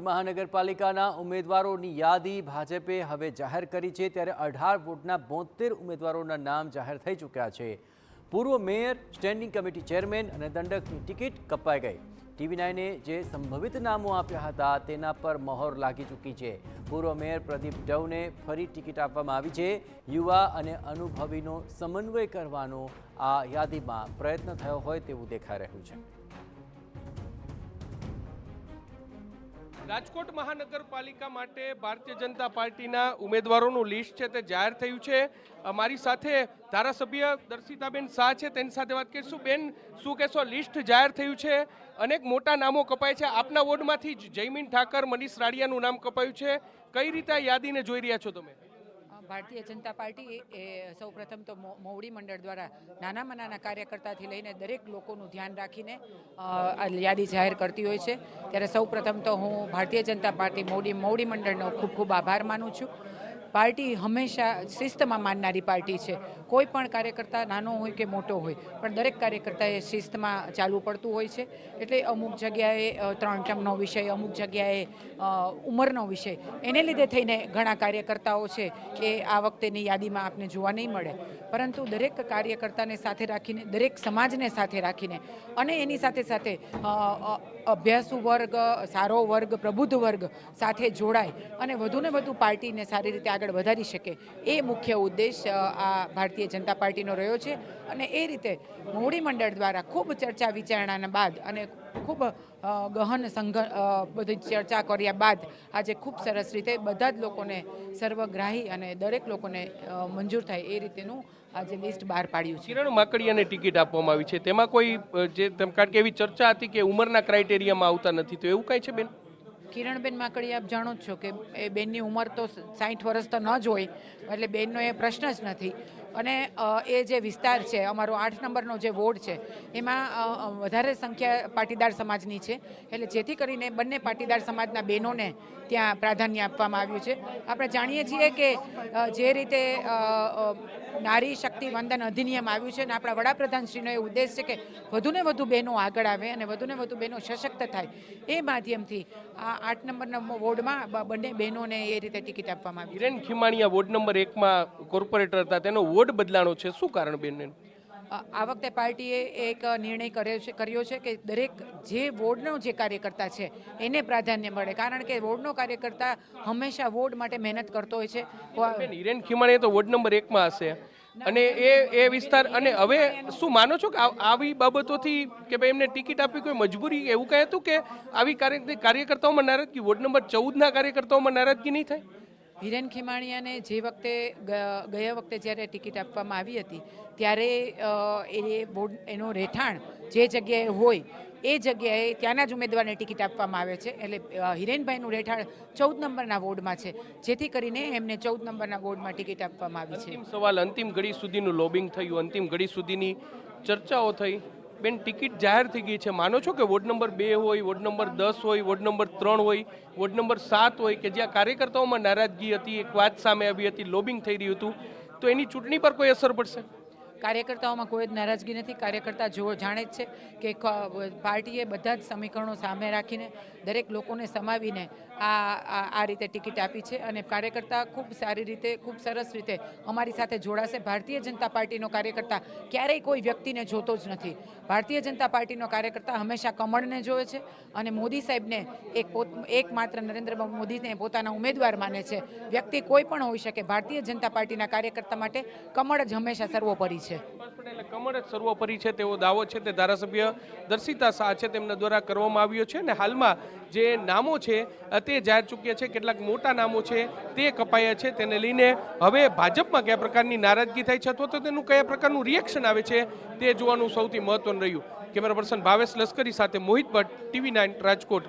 મહાનગરપાલિકાના ઉમેદવારોની યાદી ભાજપે હવે જાહેર કરી છે ત્યારે 18 વોર્ડના 72 ઉમેદવારોના નામ જાહેર થઈ ચૂક્યા છે। પૂર્વ મેયર, સ્ટેન્ડિંગ કમિટી ચેરમેન અને દંડકની ટિકિટ કપાઈ ગઈ। TV9એ જે સંભવિત નામો આપ્યા હતા તેના પર મહોર લાગી ચૂકી છે। પૂર્વ મેયર પ્રદીપ ડવને ફરી ટિકિટ આપવામાં આવી છે। યુવા અને અનુભવીનો સમન્વય કરવાનો આ યાદીમાં પ્રયત્ન થયો હોય તેવું દેખાઈ રહ્યું છે। રાજકોટ મહાનગરપાલિકા માટે ભારતીય જનતા પાર્ટીના ઉમેદવારોનું લિસ્ટ છે તે જાહેર થયું છે। મારી સાથે ધારાસભ્ય દર્શિતાબેન શાહ છે, તેની સાથે વાત કરીશું। બેન, શું કહેશો? લિસ્ટ જાહેર થયું છે, અનેક મોટા નામો કપાય છે। આપના વોર્ડમાંથી જયમીન ઠાકર, મનીષ રાડિયાનું નામ કપાયું છે। કઈ રીતે યાદીને જોઈ રહ્યા છો તમે? ભારતીય જનતા પાર્ટી એ સૌપ્રથમ તો મોવડી મંડળ દ્વારા નાનામાં નાના કાર્યકર્તાથી લઈને દરેક લોકોનું ધ્યાન રાખીને યાદી જાહેર કરતી હોય છે। ત્યારે સૌપ્રથમ તો હું ભારતીય જનતા પાર્ટી મોવડી મંડળનો ખૂબ ખૂબ આભાર માનું છું। પાર્ટી હંમેશા શિસ્તમાં માનનારી પાર્ટી છે। કોઈ પણ કાર્યકર્તા નાનો હોય કે મોટો હોય, પણ દરેક કાર્યકર્તાએ શિસ્તમાં ચાલવું પડતું હોય છે। એટલે અમુક જગ્યાએ 3 ટર્મનો વિષય, અમુક જગ્યાએ ઉંમરનો વિષય, એને લીધે થઈને ઘણા કાર્યકર્તાઓ છે એ આ વખતેની યાદીમાં આપને જોવા નહીં મળે। પરંતુ દરેક કાર્યકર્તાને સાથે રાખીને, દરેક સમાજને સાથે રાખીને અને એની સાથે સાથે અભ્યાસુ વર્ગ, સારો વર્ગ, પ્રબુદ્ધ વર્ગ સાથે જોડાય અને વધુને વધુ પાર્ટીને સારી રીતે આગળ વધારી શકે, એ મુખ્ય ઉદ્દેશ આ ભારતીય જનતા પાર્ટીનો રહ્યો છે। અને એ રીતે મોવડી મંડળ દ્વારા ખૂબ ચર્ચા વિચારણાના બાદ અને ખૂબ ગહન બધી ચર્ચા કર્યા બાદ આજે ખૂબ સરસ રીતે બધા જ લોકોને સર્વગ્રાહી અને દરેક લોકોને મંજૂર થાય એ રીતેનું આજે લિસ્ટ બહાર પાડ્યું છે। કિરણ માકડિયાને ટિકિટ આપવામાં આવી છે, તેમાં કોઈ કારણ કે એવી ચર્ચા હતી કે ઉંમરના ક્રાઇટેરિયામાં આવતા નથી, તો એવું કાંઈ છે બેન? કિરણબેન માકડિયા, આપ જાણો જ છો કે એ બેનની ઉંમર તો 60 વર્ષ તો ન જ હોય, એટલે બેનનો એ પ્રશ્ન જ નથી। અને એ જે વિસ્તાર છે, અમારો 8 નંબરનો જે વોર્ડ છે, એમાં વધારે સંખ્યા પાટીદાર સમાજની છે। એટલે જેથી કરીને બંને પાટીદાર સમાજના બહેનોને ત્યાં પ્રાધાન્ય આપવામાં આવ્યું છે। આપણે જાણીએ છીએ કે જે રીતે નારી શક્તિ વંદન અધિનિયમ આવ્યું છે અને આપણા વડાપ્રધાનશ્રીનો એ ઉદ્દેશ છે કે વધુને વધુ બહેનો આગળ આવે અને વધુને વધુ બહેનો સશક્ત થાય, એ માધ્યમથી આ 8 નંબરના વોર્ડમાં બંને બહેનોને એ રીતે ટિકિટ આપવામાં આવી। હિરેન ખીમાણીયા વોર્ડ નંબર 1માં કોર્પોરેટર હતા, તેનો વોર્ડ બદલાણો છે, શું કારણ બેન? આ વખતે પાર્ટીએ એક નિર્ણય કર્યો છે કે દરેક જે વોર્ડનો જે કાર્યકર્તા છે એને પ્રાધાન્ય મળે, કારણ કે વોર્ડનો કાર્યકર્તા હંમેશા વોર્ડ માટે મહેનત કરતો હોય છે। હિરેન ખીમાણીયા તો વોર્ડ નંબર 1માં હશે અને એ વિસ્તાર, અને હવે શું માનો છો કે આવી બાબતોથી કે ભાઈ એમને ટિકિટ આપવી કોઈ મજબૂરી, એવું કહે હતું કે આવી કાર્યકર્તાઓમાં નારાજગી, વોર્ડ નંબર 14ના કાર્યકર્તાઓમાં નારાજગી નહીં થાય? હિરેન ખીમાણીયાને જે વખતે ગયા વખતે જ્યારે ટિકિટ આપવામાં આવી હતી ત્યારે એનું રહેઠાણ જે જગ્યાએ હોય એ જગ્યાએ ત્યાંના જ ઉમેદવારને ટિકિટ આપવામાં આવે છે। એટલે હિરેનભાઈનું રહેઠાણ 14 નંબરના વોર્ડમાં છે, જેથી કરીને એમને 14 નંબરના વોર્ડમાં ટિકિટ આપવામાં આવી છે। સવાલ, અંતિમ ઘડી સુધીનું લોબિંગ થયું, અંતિમ ઘડી સુધીની ચર્ચાઓ થઈ, બેન ટિકિટ જાહેર થઈ ગઈ છે, માનો છો કે વોર્ડ નંબર 2 હોય, વોર્ડ નંબર 10 હોય, વોર્ડ નંબર 3 હોય, વોર્ડ નંબર 7 હોય કે જ્યાં કાર્યકર્તાઓમાં નારાજગી હતી, એક વાત સામે આવી હતી, લોબિંગ થઈ રહ્યું હતું, તો એની ચૂંટણી પર કોઈ અસર પડશે? કાર્યકર્તાઓમાં કોઈ જ નારાજગી નથી। કાર્યકર્તા જાણે જ છે કે પાર્ટીએ બધા જ સમીકરણો સામે રાખીને દરેક લોકોને સમાવીને આ રીતે ટિકિટ આપી છે અને કાર્યકર્તા ખૂબ સારી રીતે, ખૂબ સરસ રીતે અમારી સાથે જોડાશે। ભારતીય જનતા પાર્ટીનો કાર્યકર્તા ક્યારેય કોઈ વ્યક્તિને જોતો જ નથી। ભારતીય જનતા પાર્ટીનો કાર્યકર્તા હંમેશા કમળને જોવે છે અને મોદી સાહેબને એકમાત્ર નરેન્દ્ર મોદીને પોતાના ઉમેદવાર માને છે। વ્યક્તિ કોઈ પણ હોઈ શકે, ભારતીય જનતા પાર્ટીના કાર્યકર્તા માટે કમળ જ હંમેશા સર્વોપરી છે। કમળ જ સર્વોપરી છે તેવો દાવો છે તે ધારાસભ્ય દર્શિતા શાહ છે તેમના દ્વારા કરવામાં આવ્યો છે। અને હાલમાં જે નામો છે તે જાહેર ચૂક્યા છે, કેટલાક મોટા નામો છે તે કપાયા છે, તેને લઈને હવે ભાજપમાં કયા પ્રકારની નારાજગી થાય છે અથવા તો તેનું કયા પ્રકારનું રિએક્શન આવે છે તે જોવાનું સૌથી મહત્વનું રહ્યું। કેમેરા પર્સન ભાવેશ લશ્કરી સાથે મોહિત ભટ્ટ, TV9 રાજકોટ।